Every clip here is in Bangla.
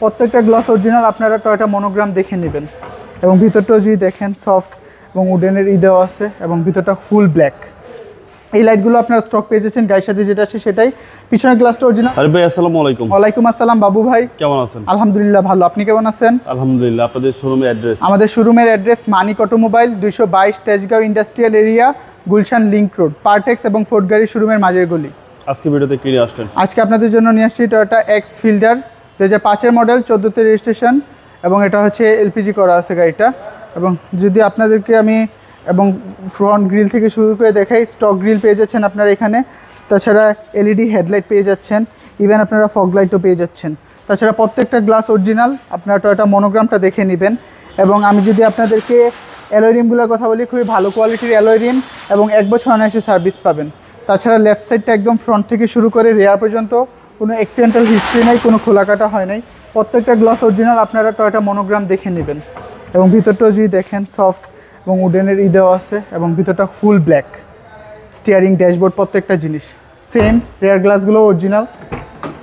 প্রত্যেকটা গ্লাস অরিজিনাল। আপনারা টয়োটা মনোগ্রাম দেখে নেবেন। এবং ভিতরটাও যদি দেখেন সফট এবং উডেনের দেওয়া আছে এবং ভিতরটা ফুল ব্ল্যাক। এই লাইটগুলো আপনারা স্টক পেয়ে যাচ্ছেন, গায়ের সাথে যেটা আছে সেটাই। পিছনের গ্লাসটা অরিজিনাল। আরে ভাই আসসালামু আলাইকুম। ওয়ালাইকুম আসসালাম বাবু ভাই, কেমন আছেন? আলহামদুলিল্লাহ ভালো, আপনি কেমন আছেন? আলহামদুলিল্লাহ। আপনাদের শোরুমের অ্যাড্রেস? আমাদের শোরুমের address Manik automobile, 222 Tejgaon industrial area, Gulshan link road, Partex এবং ফোর্ড গাড়ি শোরুমের মাঝের গলি। আজকে ভিডিওতে কি নিয়ে আসছেন? আজকে আপনাদের জন্য নিয়ে আসছি টয়োটা এক্স ফিল্ডার 2005-এর মডেল, 14তে রেজিস্ট্রেশন এবং এটা হচ্ছে এলপিজি করা আছে গাড়িটা। এবং যদি আপনাদেরকে আমি এবং ফ্রন্ট গ্রিল থেকে শুরু করে দেখাই, স্টক গ্রিল পেয়ে যাচ্ছেন আপনারা এখানে। তাছাড়া এলইডি হেডলাইট পেয়ে যাচ্ছেন, ইভেন আপনারা ফগ লাইটও পেয়ে যাচ্ছেন। তাছাড়া প্রত্যেকটা গ্লাস অরিজিনাল। আপনারা টয়োটা মনোগ্রামটা দেখে নেবেন। এবং আমি যদি আপনাদেরকে অ্যালয় রিমগুলোর কথা বলি, খুবই ভালো কোয়ালিটির অ্যালয় রিম এবং 1 বছর অনায়াসে সার্ভিস পাবেন। তাছাড়া লেফট সাইডটা একদম ফ্রন্ট থেকে শুরু করে রেয়ার পর্যন্ত কোনো অ্যাক্সিডেন্টাল হিস্ট্রি নেই, কোনো খোলাকাটা হয় নাই। প্রত্যেকটা গ্লাস অরিজিনাল। আপনারা টয়োটা মনোগ্রাম দেখে নেবেন। এবং ভিতরটাও যদি দেখেন সফট এবং উডেনের দেওয়া আছে এবং ভিতরটা ফুল ব্ল্যাক। স্টিয়ারিং, ড্যাশবোর্ড, প্রত্যেকটা জিনিস সেম। রেয়ার গ্লাসগুলো অরিজিনাল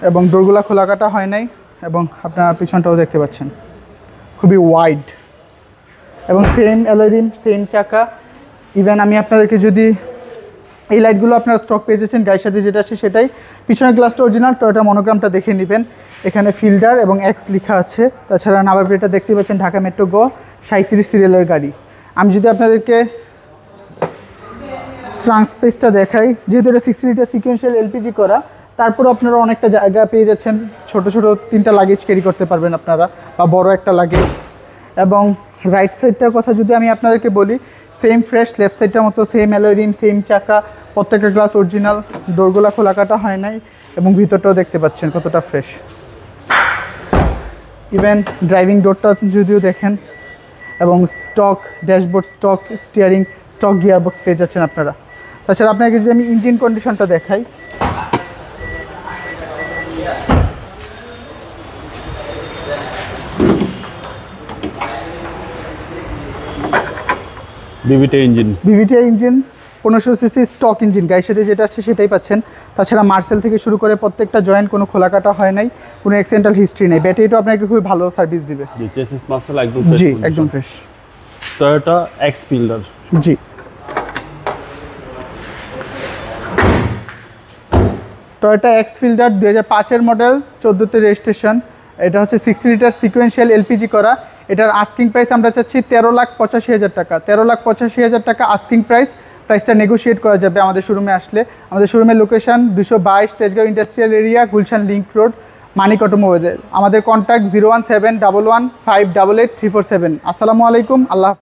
এবং ডোরগুলো খোলাকাটা হয় নাই। এবং আপনারা পিছনটাও দেখতে পাচ্ছেন খুবই ওয়াইড এবং সেম অ্যালয় রিম, সেম চাকা। ইভেন আমি আপনাদেরকে যদি এই লাইটগুলো আপনারা স্টক পেয়ে যাচ্ছেন, গায়ের সাথে যেটা আছে সেটাই। পিছনের গ্লাসটা অরিজিনাল। টয়োটা মনোগ্রামটা দেখে নেবেন। এখানে ফিল্ডার এবং এক্স লেখা আছে। তাছাড়া নাম্বার প্লেটটা দেখতে পাচ্ছেন ঢাকা মেট্রো গ 37 সিরিয়ালের গাড়ি। আমি যদি আপনাদেরকে ট্রাঙ্ক স্পেসটা দেখাই, যেহেতু এটা 60 লিটার সিকোয়েন্সিয়াল এলপিজি করা, তারপরও আপনারা অনেকটা জায়গা পেয়ে যাচ্ছেন। ছোট ছোট 3টা লাগেজ ক্যারি করতে পারবেন আপনারা, বা বড় একটা লাগেজ। এবং রাইট সাইডটার কথা যদি আমি আপনাদেরকে বলি, সেম ফ্রেশ। লেফট সাইডটার মতো সেম অ্যালয় রিম, সেম চাকা, প্রত্যেকটা গ্লাস অরিজিনাল। ডোরগুলো খোলাকাটা হয় নাই এবং ভিতরটাও দেখতে পাচ্ছেন কতটা ফ্রেশ। ইভেন ড্রাইভিং ডোরটা যদিও দেখেন এবং stock dashboard, stock steering, stock gearbox পেয়ে যাচ্ছেন আপনারা। তাছাড়া আপনাকে যদি আমি ইঞ্জিন কন্ডিশনটা দেখাই, বিভিটি ইঞ্জিন 1500 সিসি স্টক ইঞ্জিন, গায়ের সাথে যেটা আছে সেটাই পাচ্ছেন। তাছাড়া মার্সেল থেকে শুরু করে প্রত্যেকটা জয়েন্ট, কোনো খোলাকাটা হয় নাই, কোনো অ্যাক্সিডেন্টাল হিস্ট্রি নেই। ব্যাটারিটাও আপনাকে খুবই ভালো সার্ভিস দিবে। জি, চেসিস মার্সেল একদম ফ্রেশ। জি, একদম ফ্রেশ। Toyota X Fielder. জি, টয়োটা এক্স ফিল্ডার 2005-এর মডেল, 14তে রেজিস্ট্রেশন। এটা হচ্ছে 60 লিটার সিকোয়েন্সিয়াল এলপিজি করা। এটার আস্কিং প্রাইস আমরা চাচ্ছি 13,85,000 টাকা। 13,85,000 টাকা আস্কিং প্রাইস। প্রাইসটা নেগোশিয়েট করা যাবে আমাদের শোরুমে আসলে। আমাদের শোরুমের location 222 Tejgaon industrial area, Gulshan link road, Manik automobile. আমাদের কন্ট্যাক্ট 01711588347। আসসালামু আলাইকুম, আল্লাহ।